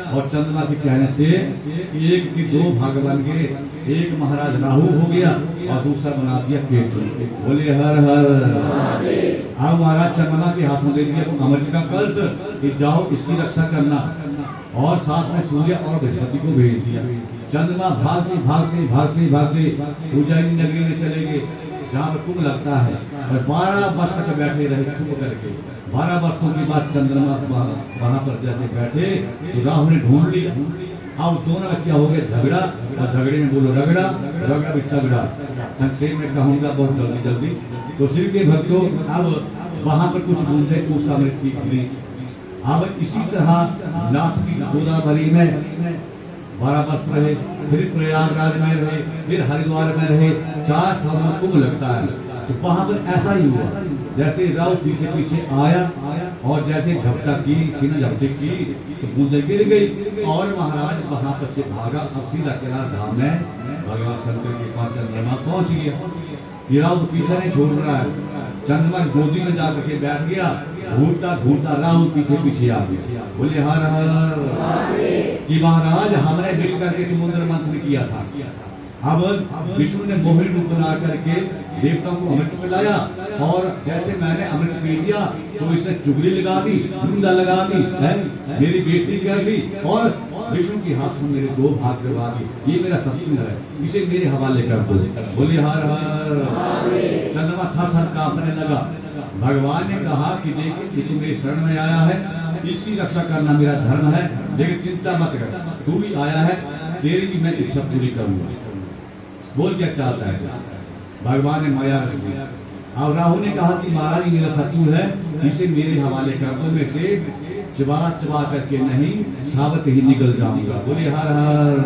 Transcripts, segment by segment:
और चंद्रमा के कहने से एक की दो भाग बन गए, एक महाराज राहु हो गया और दूसरा बना दिया केतु। बोले हर हर। अब महाराज चंद्रमा के हाथों दे दिया अमृत का कलश कि जाओ इसकी रक्षा करना, और साथ में सूर्य और बृहस्पति को भेज दिया। चंद्रमा भागते भागते भागते भागते उज्जैन नगरी में चले गए जहाँ पर कुंभ लगता है, और 12 वर्ष तक बैठे रहे छुप करके। 12 वर्षों के बाद चंद्रमा वहां पर जैसे बैठे तो राहु ने ढूंढ लिया। अब दोनों में क्या हो गया, झगड़ा, और झगड़े में बोलो रगड़ा, रगड़ा भी तगड़ा। संक्षेप में कहूंगा बहुत जल्दी जल्दी। तो शिव के भक्तों, अब वहां पर कुछ बूंदे उस अमृत की गिरी। अब इसी तरह नासिक गोदावरी में 12 वर्ष रहे, फिर प्रयागराज में रहे, फिर हरिद्वार में रहे। 4 स्थानों में कुंभ लगता है। तो वहां पर ऐसा ही हुआ, जैसे राहु पीछे पीछे आया और जैसे झपटा की, छीना झपटी की तो बूंदे गिर गई और महाराज वहां पर से भागा। अब सीधा कैलाश धाम में भगवान शंकर के पास चंद्रमा पहुंच गया। ये राहु पीछे नहीं छोड़ रहा है, चंद्रमा गोदी में जाकर के बैठ गया। घूरता घूरता राहु पीछे पीछे आ गया। बोले हर हर। कि महाराज हमने मिल करके समुद्र मंथन किया था। अब विष्णु ने मोहिनी रूप बना करके देवताओं को अमृत पिलाया, और जैसे मैंने अमृत पी लिया तो इसने चुगली लगा दी, निंदा लगा दी, मेरी बेइज्जती कर दी, और विष्णु के हाथ में मेरे 2 भाग करवा दी। ये मेरा शत्रु है, इसे मेरे हवाले कर दो। बोले हर हर। चंद्रमा थर थर कांपने लगा। भगवान ने कहा कि देखिए कि तू मेरे शरण में आया है, इसकी रक्षा करना मेरा धर्म है, लेकिन चिंता मत कर, तू भी आया है, तेरी भी मैं इच्छा पूरी करूंगा। बोल क्या चाहता है, भगवान ने माया रख दिया। अब राहु ने कहा कि महाराज मेरा शत्रु है, इसे मेरे हवाले कर दो, मैं से चबा चबा करके नहीं, साबत ही निकल जाऊंगा। बोले हर हर।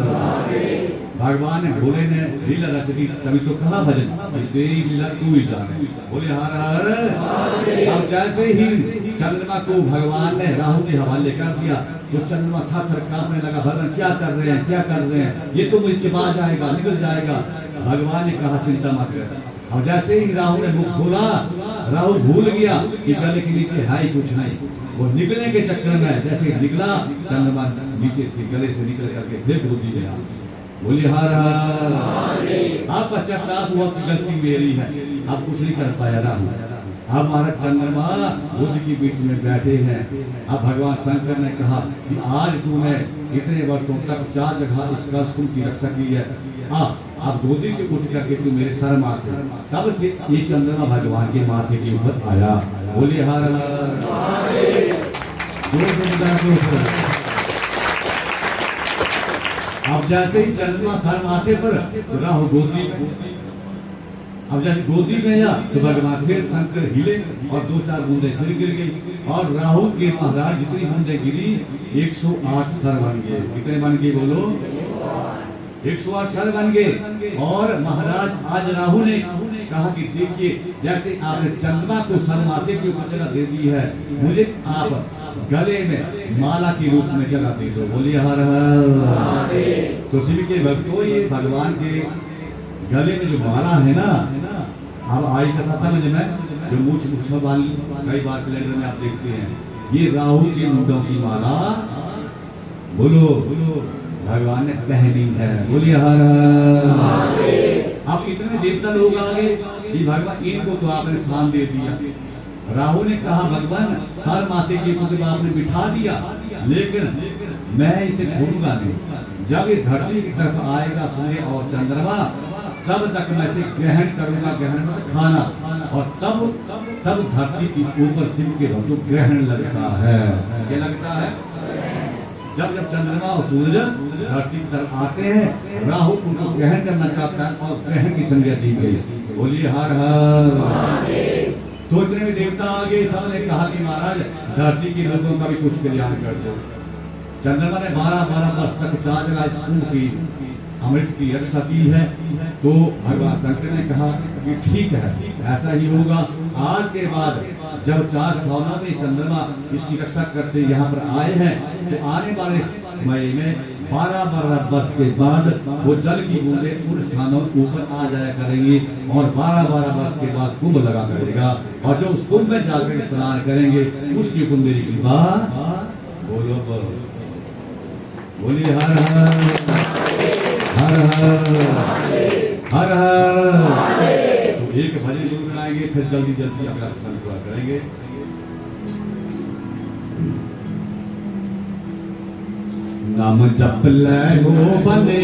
भगवान ने भोले ने लीला रच दी, तभी तो कहा भजन, तेरी लीला तू ही जाने। बोले हर हर। अब जैसे ही चंद्रमा को भगवान ने राहु के हवाले कर दिया तो चंद्रमा थर थर कांपने लगा। भगवान क्या कर रहे हैं, क्या कर रहे हैं, ये तो मुझे चिपा जाएगा, निकल जाएगा। भगवान ने कहा चिंता मत कर। और जैसे ही राहु ने मुख खोला, राहु भूल गया कि गले के नीचे है ही कुछ नहीं। वो निकलने के चक्कर में जैसे निकला, चंद्रमा नीचे से गले से निकल करके फिर गोदी में आ। बोले हर हर। आप पश्चाताप हुआ कि गलती मेरी है, अब कुछ नहीं कर पाया राहु। अब महाराज चंद्रमा बुद्ध के बीच में बैठे हैं। अब भगवान शंकर ने कहा कि आज तूने इतने वर्षों तक 4 जगह इस कलश की रक्षा की है, अब गोदी से उठ करके तू मेरे सर माथे। तब से ये चंद्रमा भगवान के माथे के ऊपर आया। बोले हर हर। अब जैसे ही चंद्रमा सर माथे पर, राहु गोदी, अब जैसे गोदी में आया तो भगवान फिर शंकर हिले और 2-4 बूंदे फिर गिर गई, और राहु के महाराज जितनी बूंदे गिरी 108 सर बन गए। कितने बन गए बोलो? 108 सर बन गए। और महाराज आज राहु ने कहा कि देखिए जैसे आपने चंद्रमा को सर माथे के ऊपर जगह दे दी है, मुझे आप गले में माला के रूप में जगह दे दो। बोलिए हर हर। तो शिव के भक्तों, ये भगवान के गले में जो माला है ना, अब आई कथा समझ में, जो मूछ मुछा वाली कई बार कैलेंडर में आप देखते हैं, ये राहु के मुंडों की माला बोलो भगवान ने पहनी है। बोलिए हर हर। अब इतने देवता लोग आ गए कि भगवान इनको तो आपने स्थान दे दिया। राहु ने कहा भगवान सर माथे के ऊपर आपने बिठा दिया, लेकिन मैं इसे छोड़ूंगा नहीं। जब ये धरती की तरफ आएगा सूर्य और चंद्रमा, तब तक मैं इसे ग्रहण करूंगा, ग्रहण में खाना, और तब धरती के ऊपर शिव के भक्तों ग्रहण लगता है। क्या लगता है? जब चंद्रमा और सूर्य धरती की तरफ आते हैं, राहु उनको ग्रहण करना चाहता है और ग्रहण की संज्ञा दी गई। बोलिए हर हर। तो इतने भी देवता आ गए, सबने कहा कि महाराज धरती के लोगों का भी कुछ कल्याण कर दो। चंद्रमा ने 12 वर्ष तक 4 जगह इस कुंभ की अमृत की रक्षा की है। तो भगवान शंकर ने कहा कि ठीक है, ऐसा ही होगा। आज के बाद जब 4 स्थानों में चंद्रमा इसकी रक्षा करते यहाँ पर आए हैं, तो आने वाले समय में 12 वर्ष के बाद वो जल की बूंदे उन स्थानों के ऊपर आ जाया करेंगी, और 12 वर्ष के बाद कुंभ लगा करेगा, और जो उस कुंभ में जाकर स्नान करेंगे उसकी कुंभ मेरी कृपा। बोलो बोलो। बोलिए हर हर हर हर हर हर। तो एक भजन जरूर बनाएंगे, फिर जल्दी जल्दी अगला प्रसंग पूरा करेंगे। नाम जप ले हो बंदे